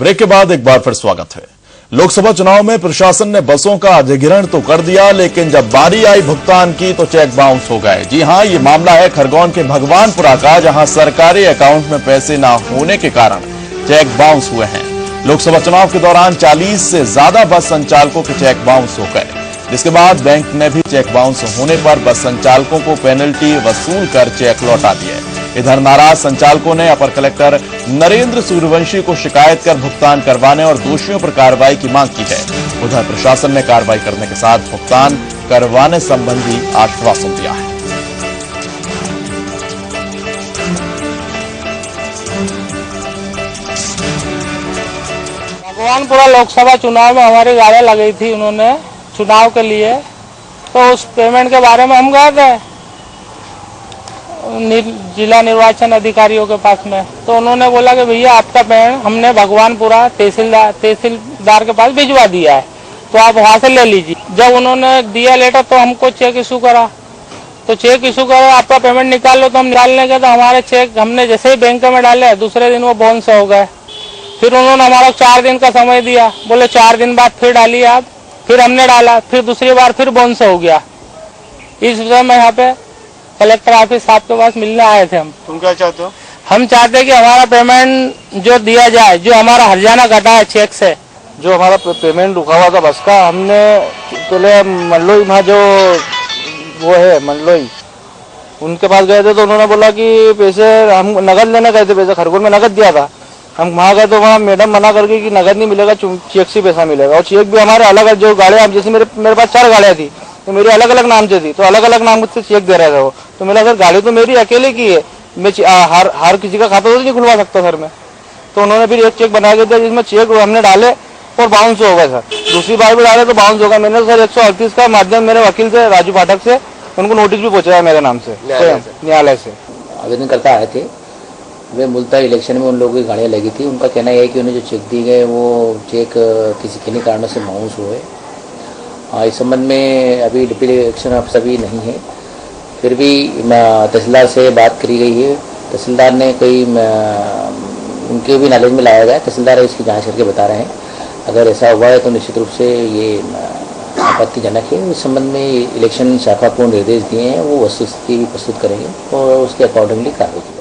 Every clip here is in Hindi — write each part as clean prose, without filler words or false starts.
ब्रेक के बाद एक बार फिर स्वागत है। लोकसभा चुनाव में प्रशासन ने बसों का अधिग्रहण तो कर दिया, लेकिन जब बारी आई भुगतान की तो चेक बाउंस हो गए। जी हां, ये मामला है खरगोन के भगवानपुरा का, जहां सरकारी अकाउंट में पैसे न होने के कारण चेक बाउंस हुए हैं। लोकसभा चुनाव के दौरान 40 से ज्यादा बस संचालकों के चेक बाउंस हो गए, जिसके बाद बैंक ने भी चेक बाउंस होने पर बस संचालकों को पेनल्टी वसूल कर चेक लौटा दिए। इधर नाराज संचालकों ने अपर कलेक्टर नरेंद्र सूर्यवंशी को शिकायत कर भुगतान करवाने और दोषियों पर कार्रवाई की मांग की है। उधर प्रशासन ने कार्रवाई करने के साथ भुगतान करवाने संबंधी आश्वासन दिया है। भगवानपुरा लोकसभा चुनाव में हमारी गाड़ियां लगाई थी उन्होंने चुनाव के लिए, तो उस पेमेंट के बारे में हम गए थे जिला निर्वाचन अधिकारियों के पास में, तो उन्होंने बोला कि भैया आपका पेमेंट हमने भगवानपुरा तहसीलदार के पास भिजवा दिया है, तो आप वहां से ले लीजिए। जब उन्होंने दिया लेटर तो हमको चेक इशू करा, तो चेक इशू करा आपका पेमेंट निकाल लो, तो हम निकालने गए तो हमारे चेक हमने जैसे ही बैंक में डाले दूसरे दिन वो बाउंस हो गए। फिर उन्होंने हमारा 4 दिन का समय दिया, बोले 4 दिन बाद फिर डालिए आप। फिर हमने डाला, फिर दूसरी बार फिर बाउंस हो गया। इस विषय में यहाँ पे कलेक्टर ऑफिस साहब के पास मिलने आए थे हम। तुम क्या चाहते हो? हम चाहते हैं कि हमारा पेमेंट जो दिया जाए, जो हमारा हर्जाना घटा है चेक से, जो हमारा पेमेंट रुका हुआ था बस का, हमने पहले मंडलोई में जो वो है मंडलोई, उनके पास गए थे तो उन्होंने बोला कि पैसे हम नगद लेने गए थे, पैसे खरगोन में नगद दिया था। हम वहाँ गए तो वहाँ मैडम मना कर गई कि नगद नहीं मिलेगा, चेक से पैसा मिलेगा। और चेक भी हमारे अलग अलग जो गाड़ियाँ, जैसे मेरे पास 4 गाड़ियाँ थी तो मेरी अलग अलग नाम से थी, तो अलग अलग नाम से चेक दे रहे थे वो। तो मेरा सर गाड़ी तो मेरी अकेले की है, मैं हर किसी का खाता तो नहीं खुलवा सकता सर मैं। तो उन्होंने फिर एक चेक बना के दिया जिसमें चेक हमने डाले और बाउंस हो गए सर। दूसरी बार भी डाले तो बाउंस हो गया। मैंने सर 138 का माध्यम मेरे वकील से राजू पाठक से उनको नोटिस भी पहुंचाया मेरे नाम से न्यायालय से। आवेदन करता आए थे वे मूलतः इलेक्शन में उन लोगों की गाड़ियाँ लगी थी। उनका कहना यह है कि उन्हें जो चेक दिए गए वो चेक किसी किन्हीं कारणों से बाउंस हुए। इस संबंध में अभी डिप्टी इलेक्शन अफसर भी नहीं है, फिर भी तहसीलदार से बात करी गई है। तहसीलदार ने कई उनके भी नॉलेज में लाया गया, तहसीलदार इसकी जांच करके बता रहे हैं। अगर ऐसा हुआ है तो निश्चित रूप से ये आपत्तिजनक है। इस संबंध में इलेक्शन शाखा को निर्देश दिए हैं, वो वस्तुस्थिति भी प्रस्तुत करेंगे और उसके अकॉर्डिंगली कार्रवाई की।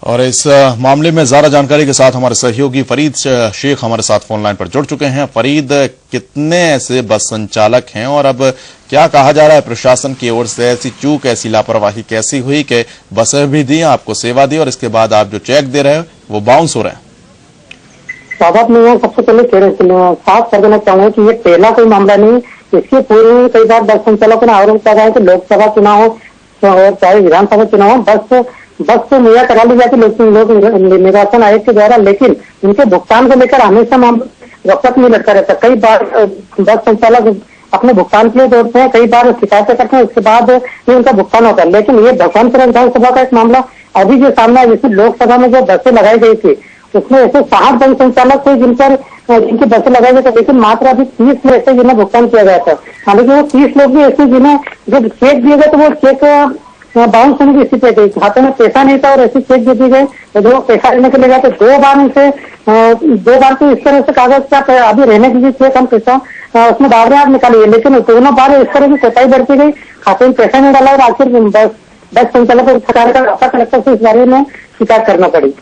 और इस मामले में ज्यादा जानकारी के साथ हमारे सहयोगी फरीद शेख हमारे साथ फोन लाइन पर जुड़ चुके हैं। फरीद, कितने ऐसे बस संचालक हैं और अब क्या कहा जा रहा है प्रशासन की ओर से? ऐसी चूक, ऐसी लापरवाही कैसी हुई कि बसें भी दी, आपको सेवा दी और इसके बाद आप जो चेक दे रहे हैं वो बाउंस हो रहे हैं? स्वागत नहीं है। सबसे पहले साफ कर देना चाहूंगा कि ये पहला कोई मामला नहीं, इसके पूर्व में कई बार बस संचालकों ने आरोप लगाया है कि लोकसभा चुनाव हो और चाहे विधानसभा चुनाव हो, बस तो मुहैया करा ली जाती लोक निर्वाचन आयोग के द्वारा, लेकिन उनके भुगतान को लेकर हमेशा वक्त नहीं लटका रहता। कई बार बस संचालक अपने भुगतान के लिए दौड़ते हैं, कई बार शिकायतें करते हैं, उसके बाद ही उनका भुगतान होता है। लेकिन ये भगवानपुरा विधानसभा का एक मामला अभी जो सामने है, जिसमें लोकसभा में जो बसें लगाई गई थी उसमें ऐसे 60 बस संचालक थे जिनकी बसें लगाई गई थी, लेकिन मात्र अभी 30 ऐसे जिन्हें भुगतान किया गया था। हालांकि वो 30 लोग भी ऐसे जिन्हें जब चेक दिए गए तो वो चेक बाउंस होने की स्थिति गई, खाते में पैसा नहीं था और ऐसे चेक दे दिए गए। तो जो पैसा लेने के लिए गए तो 2 बार तो इस तरह से कागज का अभी रहने के लिए चेक हम पैसा उसमें डाल रहे हैं, आप निकालिए, लेकिन दोनों बार इस तरह की कोताही बढ़ती गई, खाते में पैसा नहीं डाला और आखिर बस संचालक और सरकार का अपर कलेक्टर से इस बारे में शिकायत करना पड़ी।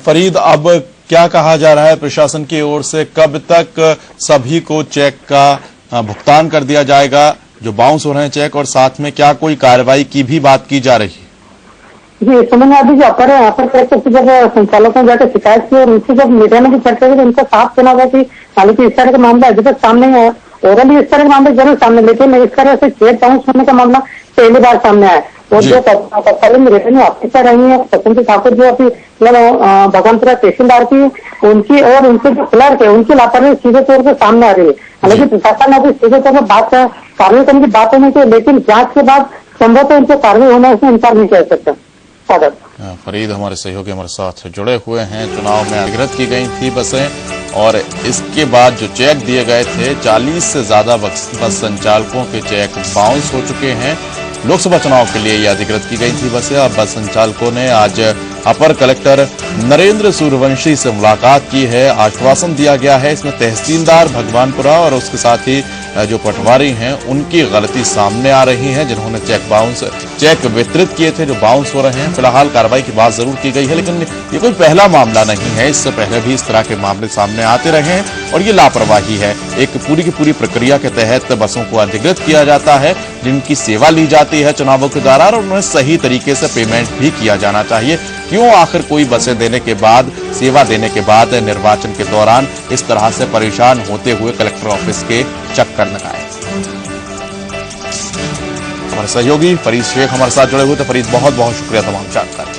फरीद, अब क्या कहा जा रहा है प्रशासन की ओर से? कब तक सभी को चेक का भुगतान कर दिया जाएगा जो बाउंस हो रहे हैं चेक, और साथ में क्या कोई कार्रवाई की भी बात की जा रही है? जी, इस समय अभी जो अपर कलेक्टर से जब संचालकों ने जाकर शिकायत की और उनसे जब मीडिया में भी चर्चा की तो उनका साफ कहना था कि हालांकि इस तरह का मामला अभी तक सामने नहीं आया, ओरली इस तरह के मामले जरूर सामने, लेकिन इस तरह से चेक बाउंस होने का मामला पहली बार सामने आया। और जो तत्कालीन रेवेन्यू ऑफिसर रही है बसंती ठाकुर, जो अभी भगवानपुरा तहसीलदार की, उनकी और उनके जो क्लर्क है उनकी लापरवाही सीधे तौर पर सामने आ रही है। हालांकि प्रशासन ने अभी सीधे तौर पर कार्रवाई करने की बात होनी चाहिए, लेकिन जांच के बाद संभवतः उनको कार्रवाई होना इसमें इंकार नहीं कर सकता। फरीद हमारे सहयोगी हमारे साथ जुड़े हुए हैं। चुनाव में अधिग्रहित की गई थी बसें और इसके बाद जो चेक दिए गए थे 40 से ज्यादा बस संचालकों के चेक बाउंस हो चुके हैं। लोकसभा चुनाव के लिए ये अधिग्रहित की गई थी बसें। अब बस संचालकों ने आज अपर कलेक्टर नरेंद्र सूर्यवंशी से मुलाकात की है। आश्वासन दिया गया है। इसमें तहसीलदार भगवानपुरा और उसके साथ ही जो पटवारी हैं उनकी गलती सामने आ रही है, जिन्होंने चेक वितरित किए थे जो बाउंस हो रहे हैं। फिलहाल कार्रवाई की बात जरूर की गई है, लेकिन ये कोई पहला मामला नहीं है। इससे पहले भी इस तरह के मामले सामने आते रहे हैं और ये लापरवाही है। एक पूरी की पूरी प्रक्रिया के तहत बसों को अधिकृत किया जाता है, जिनकी सेवा ली जाती है चुनावों के दौरान, और उन्हें सही तरीके से पेमेंट भी किया जाना चाहिए। क्यों आखिर कोई बसें देने के बाद, सेवा देने के बाद निर्वाचन के दौरान इस तरह से परेशान होते हुए कलेक्टर ऑफिस के चक्कर लगाए। हमारे सहयोगी फरीद शेख हमारे साथ जुड़े हुए थे। फरीद, बहुत बहुत शुक्रिया तमाम जानकारी।